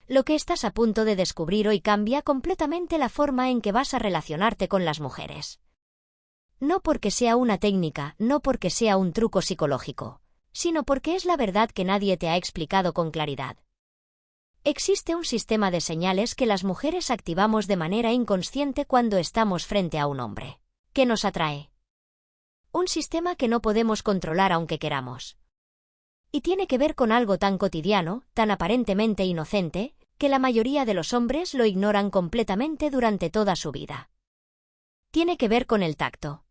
Lo que estás a punto de descubrir hoy cambia completamente la forma en que vas a relacionarte con las mujeres. No porque sea una técnica, no porque sea un truco psicológico, sino porque es la verdad que nadie te ha explicado con claridad. Existe un sistema de señales que las mujeres activamos de manera inconsciente cuando estamos frente a un hombre que nos atrae. Un sistema que no podemos controlar aunque queramos. Y tiene que ver con algo tan cotidiano, tan aparentemente inocente, que la mayoría de los hombres lo ignoran completamente durante toda su vida. Tiene que ver con el tacto.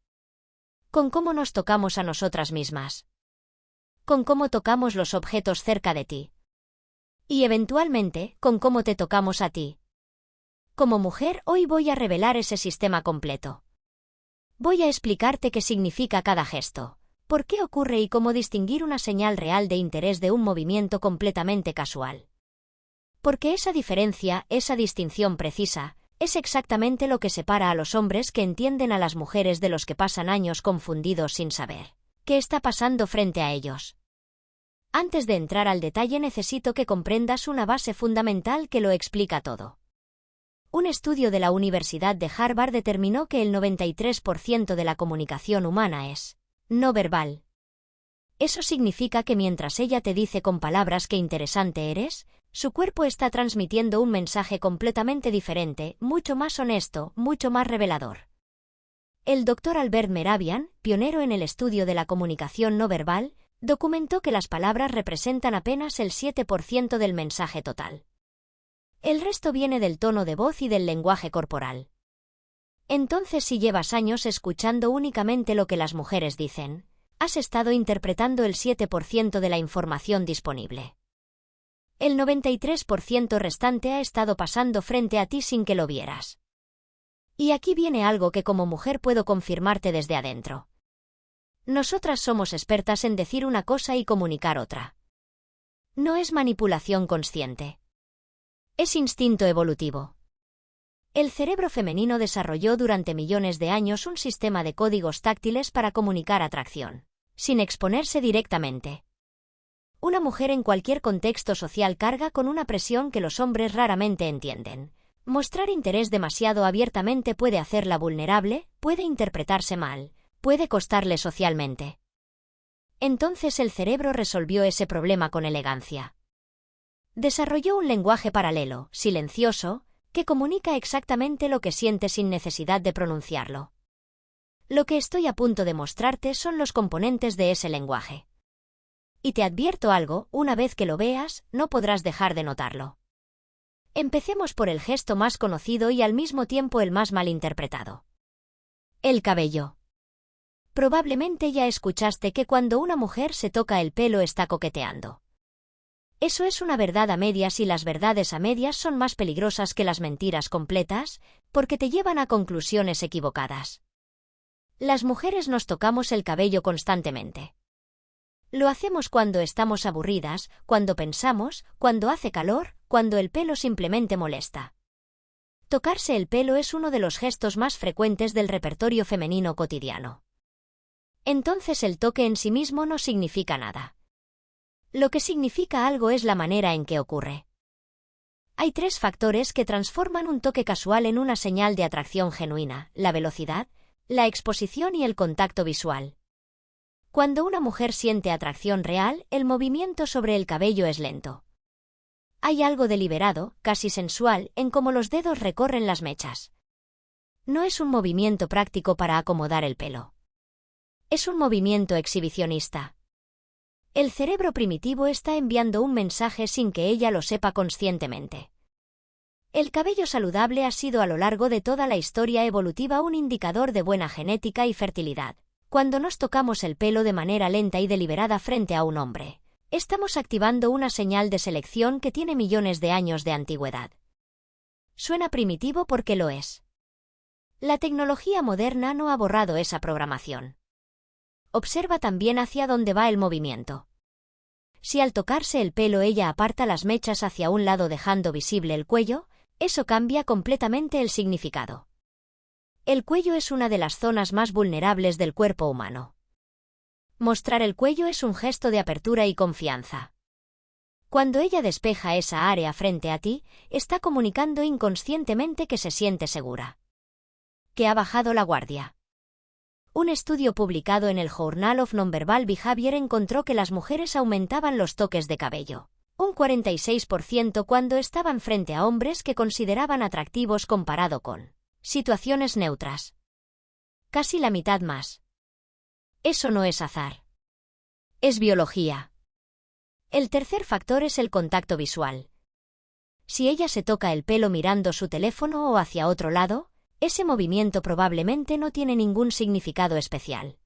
Con cómo nos tocamos a nosotras mismas. Con cómo tocamos los objetos cerca de ti. Y eventualmente, con cómo te tocamos a ti. Como mujer, hoy voy a revelar ese sistema completo. Voy a explicarte qué significa cada gesto, por qué ocurre y cómo distinguir una señal real de interés de un movimiento completamente casual. Porque esa diferencia, esa distinción precisa, es exactamente lo que separa a los hombres que entienden a las mujeres de los que pasan años confundidos sin saber qué está pasando frente a ellos. Antes de entrar al detalle necesito que comprendas una base fundamental que lo explica todo. Un estudio de la Universidad de Harvard determinó que el 93% de la comunicación humana es no verbal. Eso significa que mientras ella te dice con palabras qué interesante eres, su cuerpo está transmitiendo un mensaje completamente diferente, mucho más honesto, mucho más revelador. El Dr. Albert Mehrabian, pionero en el estudio de la comunicación no verbal, documentó que las palabras representan apenas el 7% del mensaje total. El resto viene del tono de voz y del lenguaje corporal. Entonces, si llevas años escuchando únicamente lo que las mujeres dicen, has estado interpretando el 7% de la información disponible. El 93% restante ha estado pasando frente a ti sin que lo vieras. Y aquí viene algo que como mujer puedo confirmarte desde adentro. Nosotras somos expertas en decir una cosa y comunicar otra. No es manipulación consciente. Es instinto evolutivo. El cerebro femenino desarrolló durante millones de años un sistema de códigos táctiles para comunicar atracción, sin exponerse directamente. Una mujer en cualquier contexto social carga con una presión que los hombres raramente entienden. Mostrar interés demasiado abiertamente puede hacerla vulnerable, puede interpretarse mal, puede costarle socialmente. Entonces el cerebro resolvió ese problema con elegancia. Desarrolló un lenguaje paralelo, silencioso, que comunica exactamente lo que siente sin necesidad de pronunciarlo. Lo que estoy a punto de mostrarte son los componentes de ese lenguaje. Y te advierto algo, una vez que lo veas, no podrás dejar de notarlo. Empecemos por el gesto más conocido y al mismo tiempo el más malinterpretado. El cabello. Probablemente ya escuchaste que cuando una mujer se toca el pelo está coqueteando. Eso es una verdad a medias y las verdades a medias son más peligrosas que las mentiras completas, porque te llevan a conclusiones equivocadas. Las mujeres nos tocamos el cabello constantemente. Lo hacemos cuando estamos aburridas, cuando pensamos, cuando hace calor, cuando el pelo simplemente molesta. Tocarse el pelo es uno de los gestos más frecuentes del repertorio femenino cotidiano. Entonces el toque en sí mismo no significa nada. Lo que significa algo es la manera en que ocurre. Hay 3 factores que transforman un toque casual en una señal de atracción genuina: la velocidad, la exposición y el contacto visual. Cuando una mujer siente atracción real, el movimiento sobre el cabello es lento. Hay algo deliberado, casi sensual, en cómo los dedos recorren las mechas. No es un movimiento práctico para acomodar el pelo. Es un movimiento exhibicionista. El cerebro primitivo está enviando un mensaje sin que ella lo sepa conscientemente. El cabello saludable ha sido a lo largo de toda la historia evolutiva un indicador de buena genética y fertilidad. Cuando nos tocamos el pelo de manera lenta y deliberada frente a un hombre, estamos activando una señal de selección que tiene millones de años de antigüedad. Suena primitivo porque lo es. La tecnología moderna no ha borrado esa programación. Observa también hacia dónde va el movimiento. Si al tocarse el pelo ella aparta las mechas hacia un lado dejando visible el cuello, eso cambia completamente el significado. El cuello es una de las zonas más vulnerables del cuerpo humano. Mostrar el cuello es un gesto de apertura y confianza. Cuando ella despeja esa área frente a ti, está comunicando inconscientemente que se siente segura, que ha bajado la guardia. Un estudio publicado en el Journal of Nonverbal Behavior encontró que las mujeres aumentaban los toques de cabello, un 46% cuando estaban frente a hombres que consideraban atractivos comparado con situaciones neutras. Casi la mitad más. Eso no es azar. Es biología. El tercer factor es el contacto visual. Si ella se toca el pelo mirando su teléfono o hacia otro lado, ese movimiento probablemente no tiene ningún significado especial.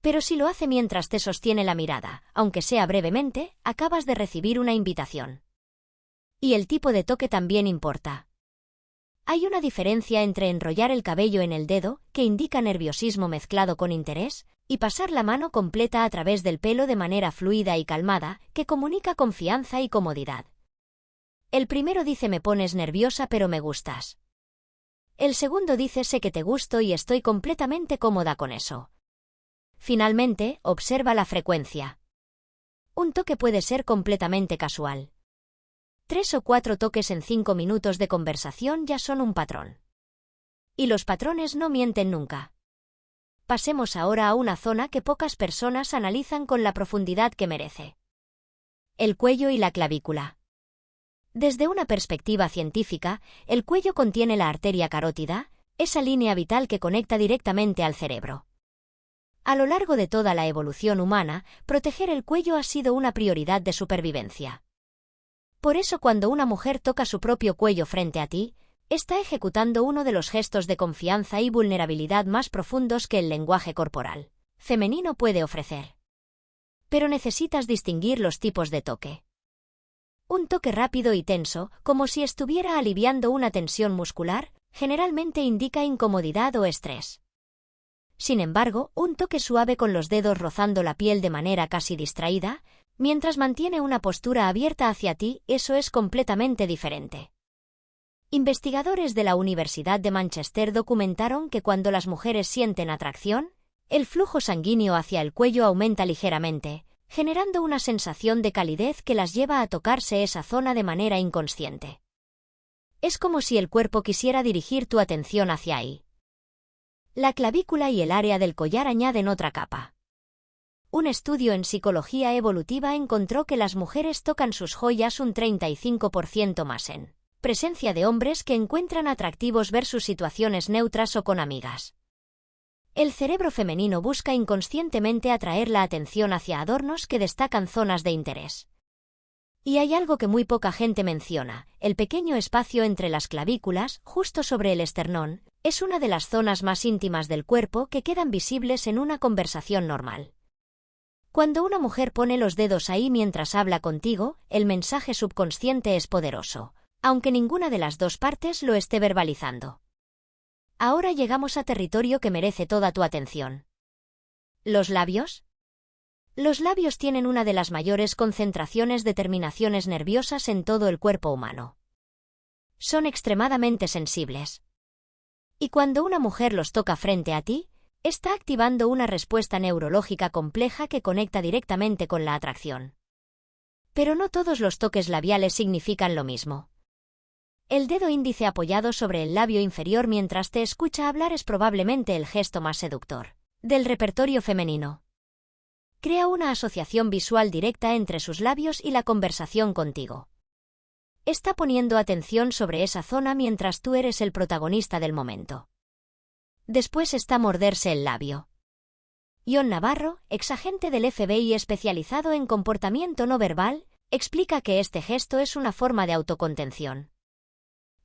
Pero si lo hace mientras te sostiene la mirada, aunque sea brevemente, acabas de recibir una invitación. Y el tipo de toque también importa. Hay una diferencia entre enrollar el cabello en el dedo, que indica nerviosismo mezclado con interés, y pasar la mano completa a través del pelo de manera fluida y calmada, que comunica confianza y comodidad. El primero dice me pones nerviosa pero me gustas. El segundo dice sé que te gusto y estoy completamente cómoda con eso. Finalmente, observa la frecuencia. Un toque puede ser completamente casual. 3 o 4 toques en 5 minutos de conversación ya son un patrón. Y los patrones no mienten nunca. Pasemos ahora a una zona que pocas personas analizan con la profundidad que merece. El cuello y la clavícula. Desde una perspectiva científica, el cuello contiene la arteria carótida, esa línea vital que conecta directamente al cerebro. A lo largo de toda la evolución humana, proteger el cuello ha sido una prioridad de supervivencia. Por eso cuando una mujer toca su propio cuello frente a ti, está ejecutando uno de los gestos de confianza y vulnerabilidad más profundos que el lenguaje corporal femenino puede ofrecer. Pero necesitas distinguir los tipos de toque. Un toque rápido y tenso, como si estuviera aliviando una tensión muscular, generalmente indica incomodidad o estrés. Sin embargo, un toque suave con los dedos rozando la piel de manera casi distraída, mientras mantiene una postura abierta hacia ti, eso es completamente diferente. Investigadores de la Universidad de Manchester documentaron que cuando las mujeres sienten atracción, el flujo sanguíneo hacia el cuello aumenta ligeramente, generando una sensación de calidez que las lleva a tocarse esa zona de manera inconsciente. Es como si el cuerpo quisiera dirigir tu atención hacia ahí. La clavícula y el área del collar añaden otra capa. Un estudio en psicología evolutiva encontró que las mujeres tocan sus joyas un 35% más en presencia de hombres que encuentran atractivos versus situaciones neutras o con amigas. El cerebro femenino busca inconscientemente atraer la atención hacia adornos que destacan zonas de interés. Y hay algo que muy poca gente menciona, el pequeño espacio entre las clavículas, justo sobre el esternón, es una de las zonas más íntimas del cuerpo que quedan visibles en una conversación normal. Cuando una mujer pone los dedos ahí mientras habla contigo, el mensaje subconsciente es poderoso, aunque ninguna de las dos partes lo esté verbalizando. Ahora llegamos a territorio que merece toda tu atención. ¿Los labios? Los labios tienen una de las mayores concentraciones de terminaciones nerviosas en todo el cuerpo humano. Son extremadamente sensibles. Y cuando una mujer los toca frente a ti, está activando una respuesta neurológica compleja que conecta directamente con la atracción. Pero no todos los toques labiales significan lo mismo. El dedo índice apoyado sobre el labio inferior mientras te escucha hablar es probablemente el gesto más seductor del repertorio femenino. Crea una asociación visual directa entre sus labios y la conversación contigo. Está poniendo atención sobre esa zona mientras tú eres el protagonista del momento. Después está morderse el labio. John Navarro, exagente del FBI especializado en comportamiento no verbal, explica que este gesto es una forma de autocontención.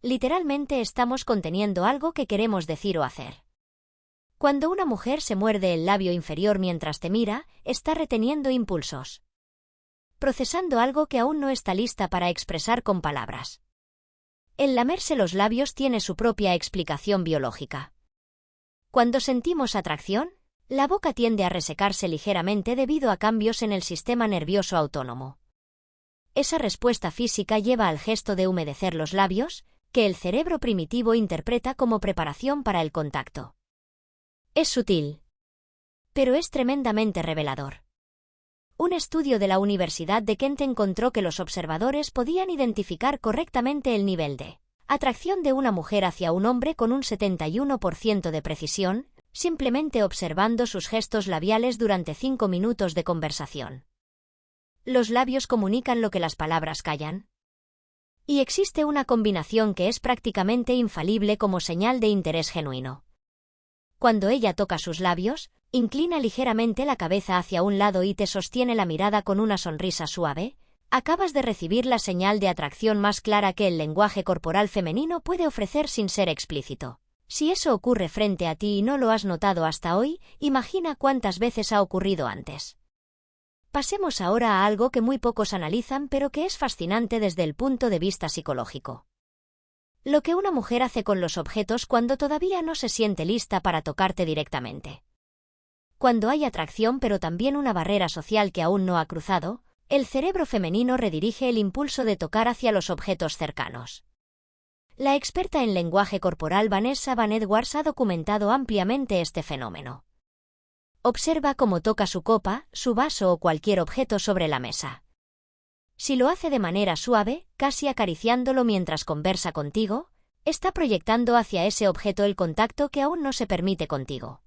Literalmente estamos conteniendo algo que queremos decir o hacer. Cuando una mujer se muerde el labio inferior mientras te mira, está reteniendo impulsos. Procesando algo que aún no está lista para expresar con palabras. El lamerse los labios tiene su propia explicación biológica. Cuando sentimos atracción, la boca tiende a resecarse ligeramente debido a cambios en el sistema nervioso autónomo. Esa respuesta física lleva al gesto de humedecer los labios, que el cerebro primitivo interpreta como preparación para el contacto. Es sutil, pero es tremendamente revelador. Un estudio de la Universidad de Kent encontró que los observadores podían identificar correctamente el nivel de atracción de una mujer hacia un hombre con un 71% de precisión, simplemente observando sus gestos labiales durante 5 minutos de conversación. Los labios comunican lo que las palabras callan. Y existe una combinación que es prácticamente infalible como señal de interés genuino. Cuando ella toca sus labios, inclina ligeramente la cabeza hacia un lado y te sostiene la mirada con una sonrisa suave, acabas de recibir la señal de atracción más clara que el lenguaje corporal femenino puede ofrecer sin ser explícito. Si eso ocurre frente a ti y no lo has notado hasta hoy, imagina cuántas veces ha ocurrido antes. Pasemos ahora a algo que muy pocos analizan pero que es fascinante desde el punto de vista psicológico. Lo que una mujer hace con los objetos cuando todavía no se siente lista para tocarte directamente. Cuando hay atracción pero también una barrera social que aún no ha cruzado, el cerebro femenino redirige el impulso de tocar hacia los objetos cercanos. La experta en lenguaje corporal Vanessa Van Edwards ha documentado ampliamente este fenómeno. Observa cómo toca su copa, su vaso o cualquier objeto sobre la mesa. Si lo hace de manera suave, casi acariciándolo mientras conversa contigo, está proyectando hacia ese objeto el contacto que aún no se permite contigo.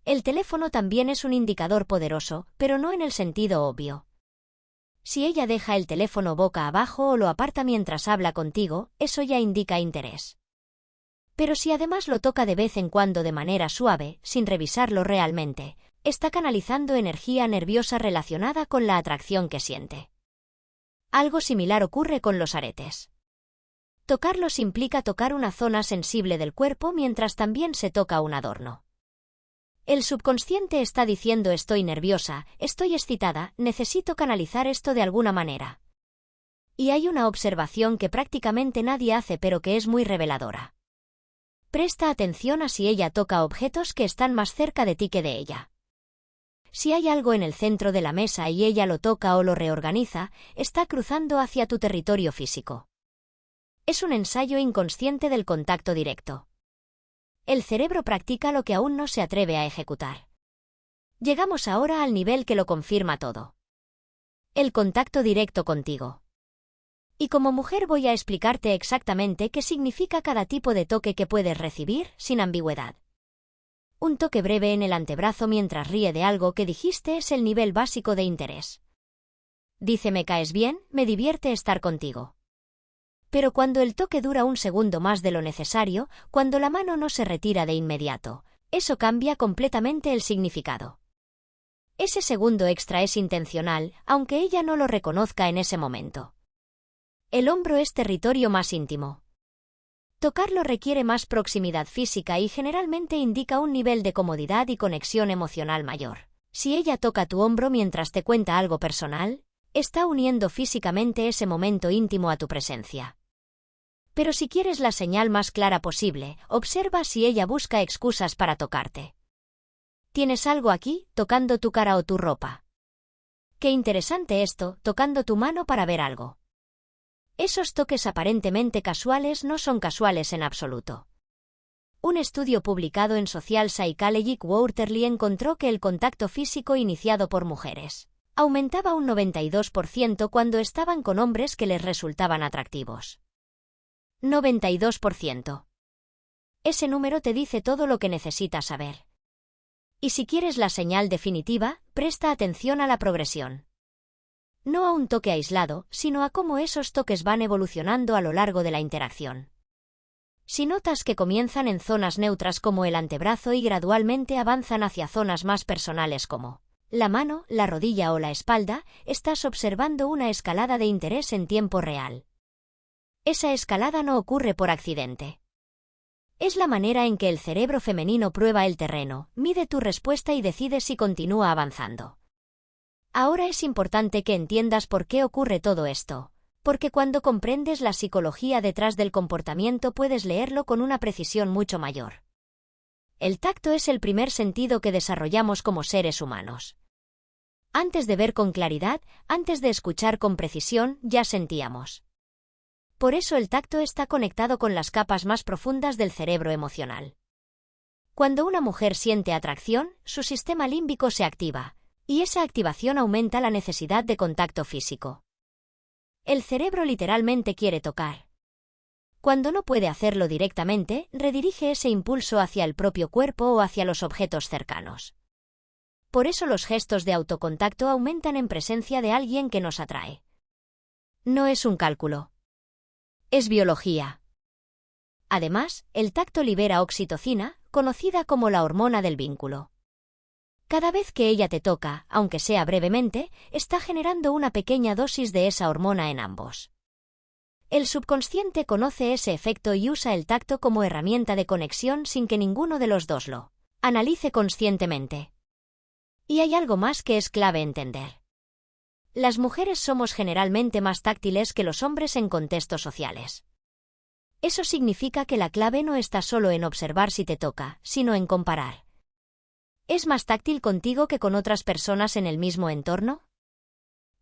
El teléfono también es un indicador poderoso, pero no en el sentido obvio. Si ella deja el teléfono boca abajo o lo aparta mientras habla contigo, eso ya indica interés. Pero si además lo toca de vez en cuando de manera suave, sin revisarlo realmente, está canalizando energía nerviosa relacionada con la atracción que siente. Algo similar ocurre con los aretes. Tocarlos implica tocar una zona sensible del cuerpo mientras también se toca un adorno. El subconsciente está diciendo estoy nerviosa, estoy excitada, necesito canalizar esto de alguna manera. Y hay una observación que prácticamente nadie hace pero que es muy reveladora. Presta atención a si ella toca objetos que están más cerca de ti que de ella. Si hay algo en el centro de la mesa y ella lo toca o lo reorganiza, está cruzando hacia tu territorio físico. Es un ensayo inconsciente del contacto directo. El cerebro practica lo que aún no se atreve a ejecutar. Llegamos ahora al nivel que lo confirma todo. El contacto directo contigo. Y como mujer voy a explicarte exactamente qué significa cada tipo de toque que puedes recibir, sin ambigüedad. Un toque breve en el antebrazo mientras ríe de algo que dijiste es el nivel básico de interés. Dice me caes bien, me divierte estar contigo. Pero cuando el toque dura un segundo más de lo necesario, cuando la mano no se retira de inmediato, eso cambia completamente el significado. Ese segundo extra es intencional, aunque ella no lo reconozca en ese momento. El hombro es territorio más íntimo. Tocarlo requiere más proximidad física y generalmente indica un nivel de comodidad y conexión emocional mayor. Si ella toca tu hombro mientras te cuenta algo personal, está uniendo físicamente ese momento íntimo a tu presencia. Pero si quieres la señal más clara posible, observa si ella busca excusas para tocarte. ¿Tienes algo aquí, tocando tu cara o tu ropa? Qué interesante esto, tocando tu mano para ver algo. Esos toques aparentemente casuales no son casuales en absoluto. Un estudio publicado en Social Psychology Quarterly encontró que el contacto físico iniciado por mujeres aumentaba un 92% cuando estaban con hombres que les resultaban atractivos. 92%. Ese número te dice todo lo que necesitas saber. Y si quieres la señal definitiva, presta atención a la progresión. No a un toque aislado, sino a cómo esos toques van evolucionando a lo largo de la interacción. Si notas que comienzan en zonas neutras como el antebrazo y gradualmente avanzan hacia zonas más personales como la mano, la rodilla o la espalda, estás observando una escalada de interés en tiempo real. Esa escalada no ocurre por accidente. Es la manera en que el cerebro femenino prueba el terreno, mide tu respuesta y decide si continúa avanzando. Ahora es importante que entiendas por qué ocurre todo esto, porque cuando comprendes la psicología detrás del comportamiento puedes leerlo con una precisión mucho mayor. El tacto es el primer sentido que desarrollamos como seres humanos. Antes de ver con claridad, antes de escuchar con precisión, ya sentíamos. Por eso el tacto está conectado con las capas más profundas del cerebro emocional. Cuando una mujer siente atracción, su sistema límbico se activa, Y esa activación aumenta la necesidad de contacto físico. El cerebro literalmente quiere tocar. Cuando no puede hacerlo directamente, redirige ese impulso hacia el propio cuerpo o hacia los objetos cercanos. Por eso los gestos de autocontacto aumentan en presencia de alguien que nos atrae. No es un cálculo. Es biología. Además, el tacto libera oxitocina, conocida como la hormona del vínculo. Cada vez que ella te toca, aunque sea brevemente, está generando una pequeña dosis de esa hormona en ambos. El subconsciente conoce ese efecto y usa el tacto como herramienta de conexión sin que ninguno de los dos lo analice conscientemente. Y hay algo más que es clave entender. Las mujeres somos generalmente más táctiles que los hombres en contextos sociales. Eso significa que la clave no está solo en observar si te toca, sino en comparar. ¿Es más táctil contigo que con otras personas en el mismo entorno?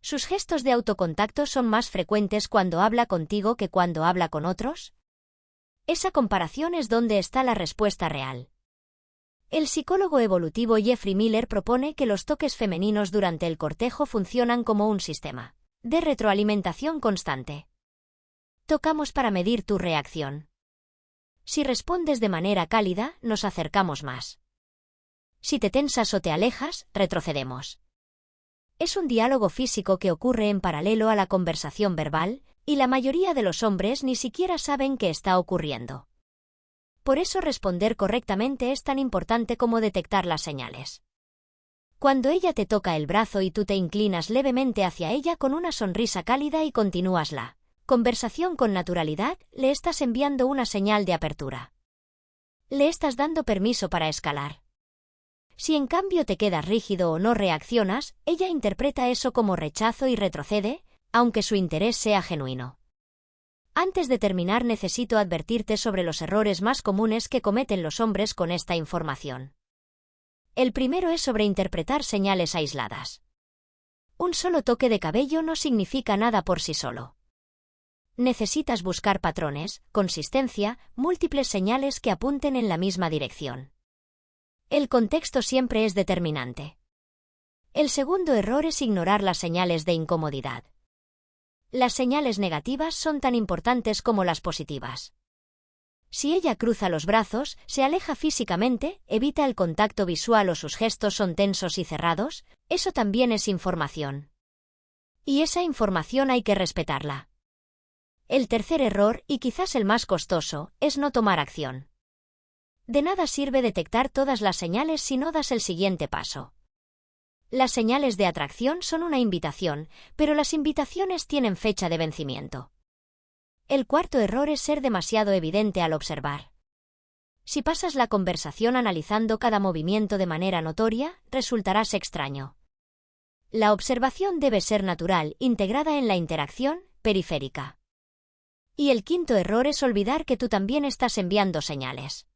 ¿Sus gestos de autocontacto son más frecuentes cuando habla contigo que cuando habla con otros? Esa comparación es donde está la respuesta real. El psicólogo evolutivo Jeffrey Miller propone que los toques femeninos durante el cortejo funcionan como un sistema de retroalimentación constante. Tocamos para medir tu reacción. Si respondes de manera cálida, nos acercamos más. Si te tensas o te alejas, retrocedemos. Es un diálogo físico que ocurre en paralelo a la conversación verbal, y la mayoría de los hombres ni siquiera saben que está ocurriendo. Por eso responder correctamente es tan importante como detectar las señales. Cuando ella te toca el brazo y tú te inclinas levemente hacia ella con una sonrisa cálida y continúas la conversación con naturalidad, le estás enviando una señal de apertura. Le estás dando permiso para escalar. Si en cambio te quedas rígido o no reaccionas, ella interpreta eso como rechazo y retrocede, aunque su interés sea genuino. Antes de terminar, necesito advertirte sobre los errores más comunes que cometen los hombres con esta información. El primero es sobreinterpretar señales aisladas. Un solo toque de cabello no significa nada por sí solo. Necesitas buscar patrones, consistencia, múltiples señales que apunten en la misma dirección. El contexto siempre es determinante. El segundo error es ignorar las señales de incomodidad. Las señales negativas son tan importantes como las positivas. Si ella cruza los brazos, se aleja físicamente, evita el contacto visual o sus gestos son tensos y cerrados, eso también es información. Y esa información hay que respetarla. El tercer error, y quizás el más costoso, es no tomar acción. De nada sirve detectar todas las señales si no das el siguiente paso. Las señales de atracción son una invitación, pero las invitaciones tienen fecha de vencimiento. El cuarto error es ser demasiado evidente al observar. Si pasas la conversación analizando cada movimiento de manera notoria, resultarás extraño. La observación debe ser natural, integrada en la interacción, periférica. Y el quinto error es olvidar que tú también estás enviando señales.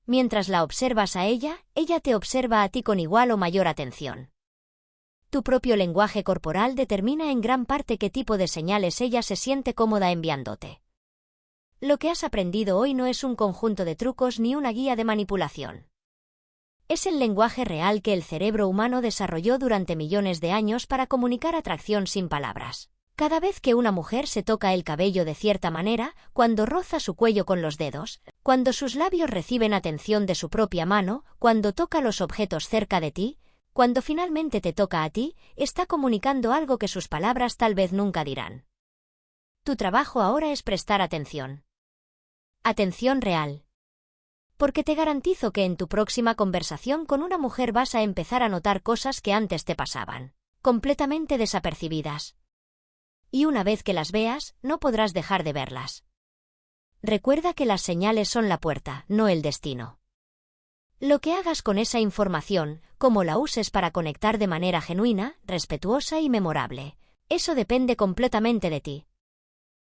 Mientras la observas a ella, ella te observa a ti con igual o mayor atención. Tu propio lenguaje corporal determina en gran parte qué tipo de señales ella se siente cómoda enviándote. Lo que has aprendido hoy no es un conjunto de trucos ni una guía de manipulación. Es el lenguaje real que el cerebro humano desarrolló durante millones de años para comunicar atracción sin palabras. Cada vez que una mujer se toca el cabello de cierta manera, cuando roza su cuello con los dedos, cuando sus labios reciben atención de su propia mano, cuando toca los objetos cerca de ti, cuando finalmente te toca a ti, está comunicando algo que sus palabras tal vez nunca dirán. Tu trabajo ahora es prestar atención. Atención real. Porque te garantizo que en tu próxima conversación con una mujer vas a empezar a notar cosas que antes te pasaban completamente desapercibidas. Y una vez que las veas, no podrás dejar de verlas. Recuerda que las señales son la puerta, no el destino. Lo que hagas con esa información, cómo la uses para conectar de manera genuina, respetuosa y memorable, eso depende completamente de ti.